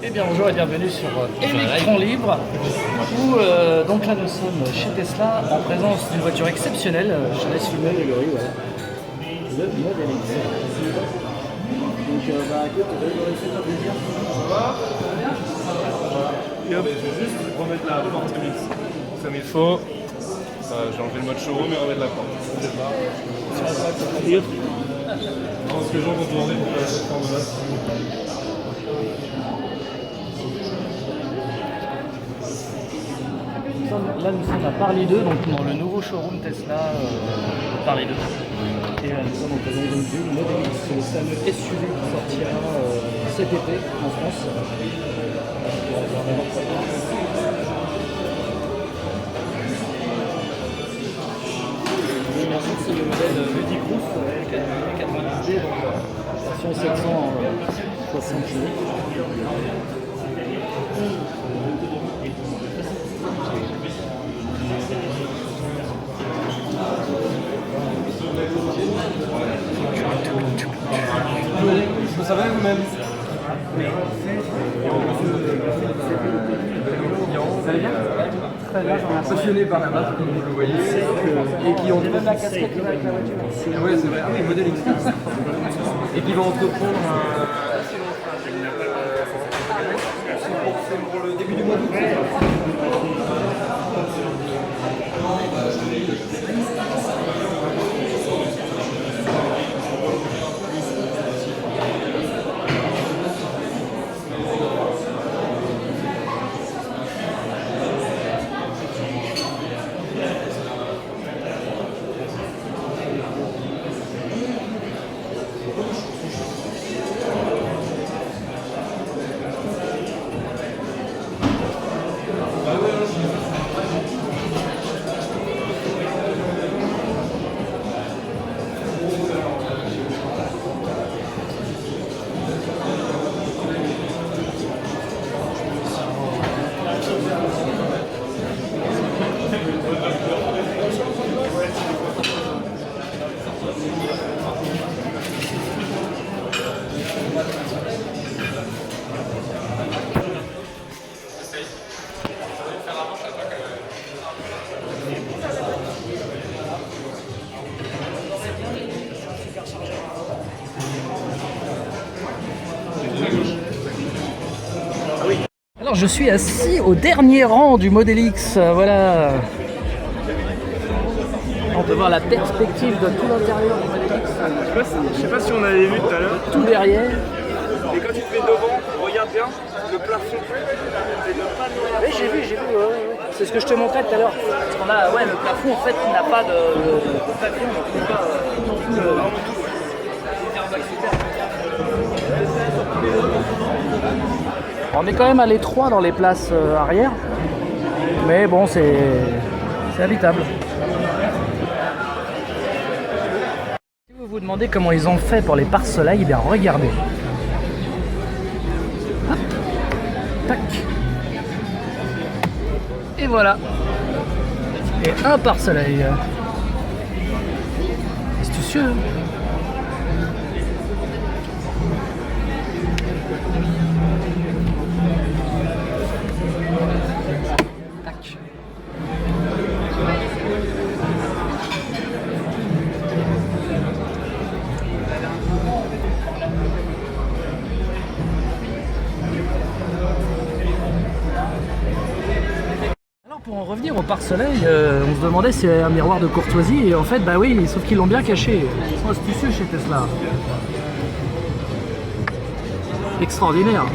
Eh bien bonjour et bienvenue sur Électron Libre où donc là nous sommes chez Tesla en présence d'une voiture exceptionnelle. Je laisse filmer Grégory, voilà. Le Model X. Donc écoute, Grégory, fais-toi plaisir. Ça va? Et hop, je vais juste remettre la porte comme il faut. J'ai enlevé le mode showroom et remettre la porte. Non, parce que les gens vont demander pour la plateforme de base. Là nous sommes à Paris 2, donc dans le nouveau showroom Tesla Paris 2. Et nous sommes en présence donc du Model X, le fameux SUV qui sortira cet été en France. C'est le modèle Medi Cruz L90D, donc version 760 kg. Vous savez vous-même? Vous allez bien? Très bien, j'en ai passionné par la marque, comme vous le voyez, et qui ont même la casquette avec la voiture. Oui, c'est vrai. Ah oui, Model X. Et qui va entreprendre c'est pour le début du mois d'août. Alors je suis assis au dernier rang du Model X, voilà. On peut voir la perspective de tout l'intérieur du Model X. Je sais pas si on avait vu tout à l'heure. Tout derrière. Et quand tu te mets devant, regarde bien le plafond. Oui, j'ai vu, ouais. C'est ce que je te montrais tout à l'heure. Parce qu'on a, le plafond en fait il n'a pas de pavillon, donc on peut pas tout le... On est quand même à l'étroit dans les places arrière, mais bon, c'est habitable. Si vous vous demandez comment ils ont fait pour les pare-soleil, eh bien regardez. Hop. Tac. Et voilà. Et un pare-soleil. Astucieux. Hein. Pour en revenir au pare-soleil, on se demandait si c'était un miroir de courtoisie et en fait bah oui, sauf qu'ils l'ont bien caché. Ils sont astucieux chez Tesla. Extraordinaire.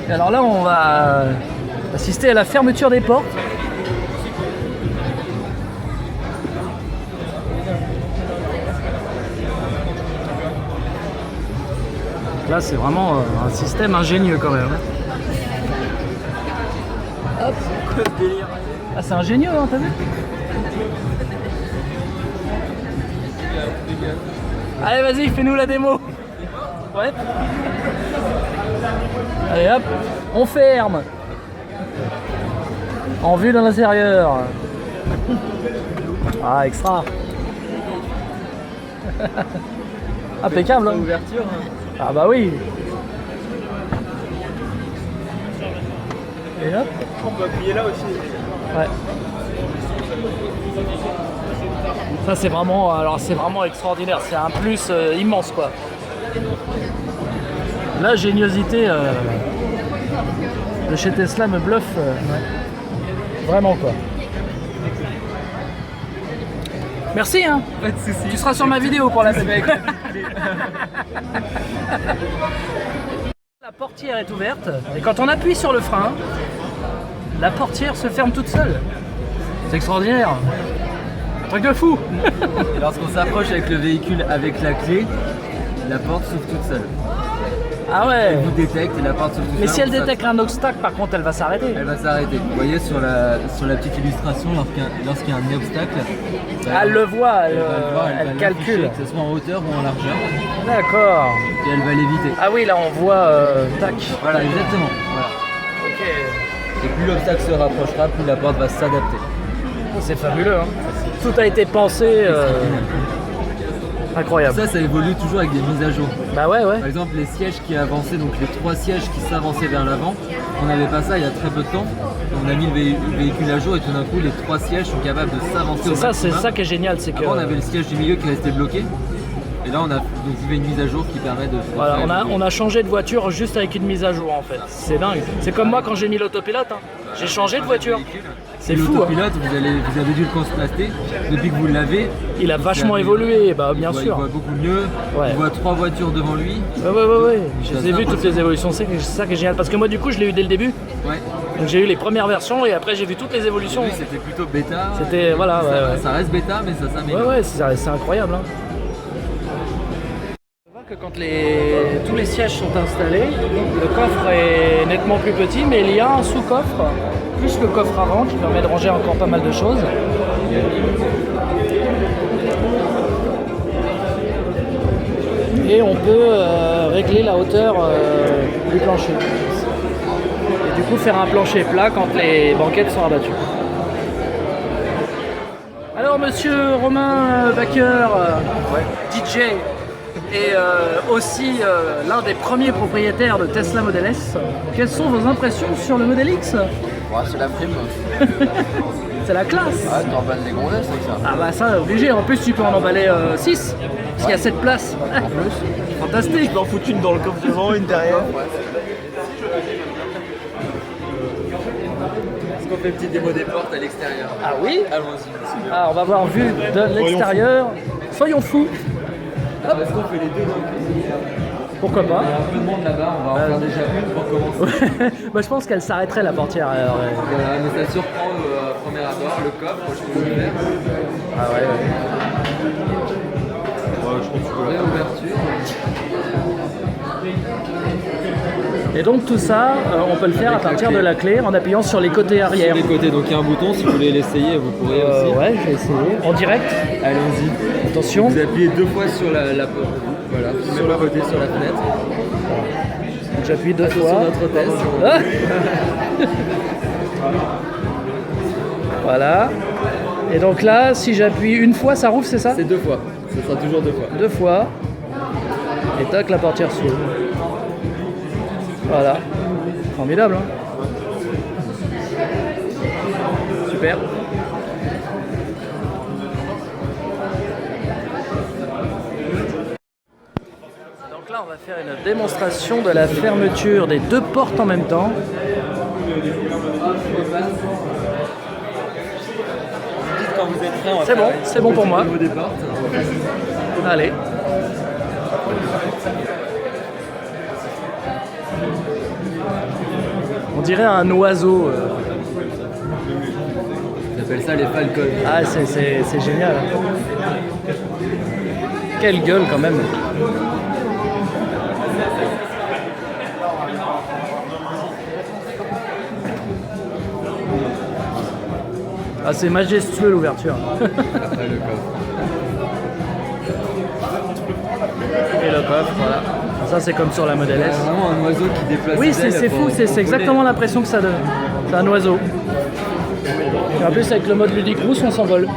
Et alors là on va assister à la fermeture des portes. Là c'est vraiment un système ingénieux quand même. Hop. Ah c'est ingénieux hein, t'as vu? Allez vas-y, fais-nous la démo. Ouais. Allez hop, on ferme. En vue de l'intérieur. Ah extra. Impeccable hein. Ouverture. Ah bah oui. Et hop. On peut appuyer là aussi. Ouais. Ça c'est vraiment, alors c'est vraiment extraordinaire, c'est un plus immense quoi. L'ingéniosité de chez Tesla me bluffe vraiment quoi. Merci hein. Pas de soucis. Tu seras sur ma vidéo pour la semaine. La portière est ouverte et quand on appuie sur le frein, la portière se ferme toute seule. C'est extraordinaire. Un truc de fou. Et lorsqu'on s'approche avec le véhicule avec la clé, la porte s'ouvre toute seule. Ah ouais. Elle vous détecte et la porte s'ouvre toute seule. Mais si elle Ça- détecte un obstacle, par contre, elle va s'arrêter. Elle va s'arrêter. Vous voyez sur la petite illustration, lorsqu'il y a un obstacle, Elle le voit, elle, va le voir, elle va calcule. l'afficher, que ce soit en hauteur ou en largeur, D'accord. et elle va l'éviter. Ah oui, là on voit. Tac. Voilà, exactement. Voilà. Ok. Et plus l'obstacle se rapprochera, plus la porte va s'adapter. C'est fabuleux. Hein. Tout a été pensé. Incroyable. Ça évolue toujours avec des mises à jour. Bah ouais, ouais. Par exemple, les sièges qui avançaient, donc les 3 sièges qui s'avançaient vers l'avant, on n'avait pas ça il y a très peu de temps. On a mis le véhicule à jour et tout d'un coup, les 3 sièges sont capables de s'avancer C'est au ça, maximum. c'est ça qui est génial, c'est que. Avant, on avait le siège du milieu qui restait bloqué. Et là, on a donc fait une mise à jour qui permet de. Voilà, on a changé de voiture juste avec une mise à jour en fait. C'est dingue. C'est comme moi quand j'ai mis l'autopilote. Hein. J'ai changé de voiture. C'est fou. Hein. L'autopilote, vous avez dû le constater. Depuis que vous l'avez, Il a vachement évolué, bah bien sûr. Il voit beaucoup mieux. Ouais. Il voit 3 voitures devant lui. Ouais. Je Ça, les ai c'est vues toutes les évolutions. C'est ça qui est génial. Parce que moi du coup je l'ai eu dès le début. Ouais. Donc j'ai eu les premières versions et après j'ai vu toutes les évolutions. Lui, c'était plutôt bêta. C'était voilà. Ouais. Ça reste bêta, mais ça s'améliore. Ouais, c'est incroyable. Hein. On voit que quand tous les sièges sont installés, le coffre est nettement plus petit, mais il y a un sous-coffre, plus le coffre avant, qui permet de ranger encore pas mal de choses. Et on peut régler la hauteur du plancher. Et du coup faire un plancher plat quand les banquettes sont abattues. Alors monsieur Romain Baker, DJ et aussi l'un des premiers propriétaires de Tesla Model S, quelles sont vos impressions sur le Model X? Ouais, c'est la prime. C'est la classe. Ouais, t'emballes des gonzesses avec ça. Ah bah ça obligé, en plus tu peux en emballer 6, parce qu'il y a 7 places. En plus. Fantastique. Je peux en foutre une dans le coffre devant, une derrière. Est-ce qu'on fait une petite démo des portes à l'extérieur? Ah oui. Allons-y. Ah, on va voir vue de l'extérieur. Soyons fous. Est-ce qu'on fait les deux dans le Pourquoi pas. Il y a un peu de monde là-bas, on va en faire déjà une pour commencer. Bah, je pense qu'elle s'arrêterait la portière. Alors, Voilà, mais ça surprend à premier abord, le coffre, je peux le faire. Ah ouais. Ouais, je pense que tu peux la Réouverture. Et donc tout ça, on peut le faire à partir de la clé en appuyant sur les côtés arrière. Sur les côtés, donc il y a un bouton, si vous voulez l'essayer, vous pourrez aussi. Ouais, je vais essayer. En direct. Allons-y. Attention. Vous appuyez 2 fois sur la voilà, sur le côté, sur la fenêtre. J'appuie 2 Sur fois. notre test. Ah. Voilà. Et donc là, si j'appuie une fois, ça rouvre, c'est ça? C'est 2 fois. Ce sera toujours 2 fois. 2 fois. Et tac, la portière s'ouvre. Voilà. Formidable, hein? Super. Donc là, on va faire une démonstration de la fermeture des 2 portes en même temps. Quand vous êtes prêts, on va C'est faire bon, c'est bon pour moi. au niveau des portes. Allez. On dirait un oiseau. On appelle ça les falcons. Ah, c'est génial. Quelle gueule quand même. Ah, c'est majestueux l'ouverture. Après le coffre. Et le coffre, voilà. Ça c'est comme sur la Model C'est S. vraiment un oiseau qui déplace. Oui, ses ailes c'est pour- fou, pour c'est voler. exactement l'impression que ça donne. C'est un oiseau. Et en plus avec le mode ludique rousse, on s'envole.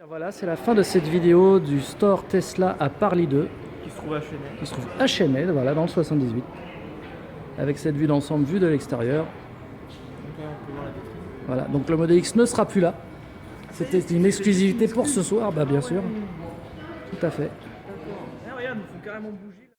Voilà, c'est la fin de cette vidéo du store Tesla à Paris 2. Qui se trouve trouve à Chennai. qui se trouve à Chennai, voilà, dans le 78. Avec cette vue d'ensemble, vue de l'extérieur. Voilà, donc le Model X ne sera plus là. C'était une exclusivité pour ce soir, bah bien sûr. Tout à fait. Ah, regarde, ils font carrément bouger.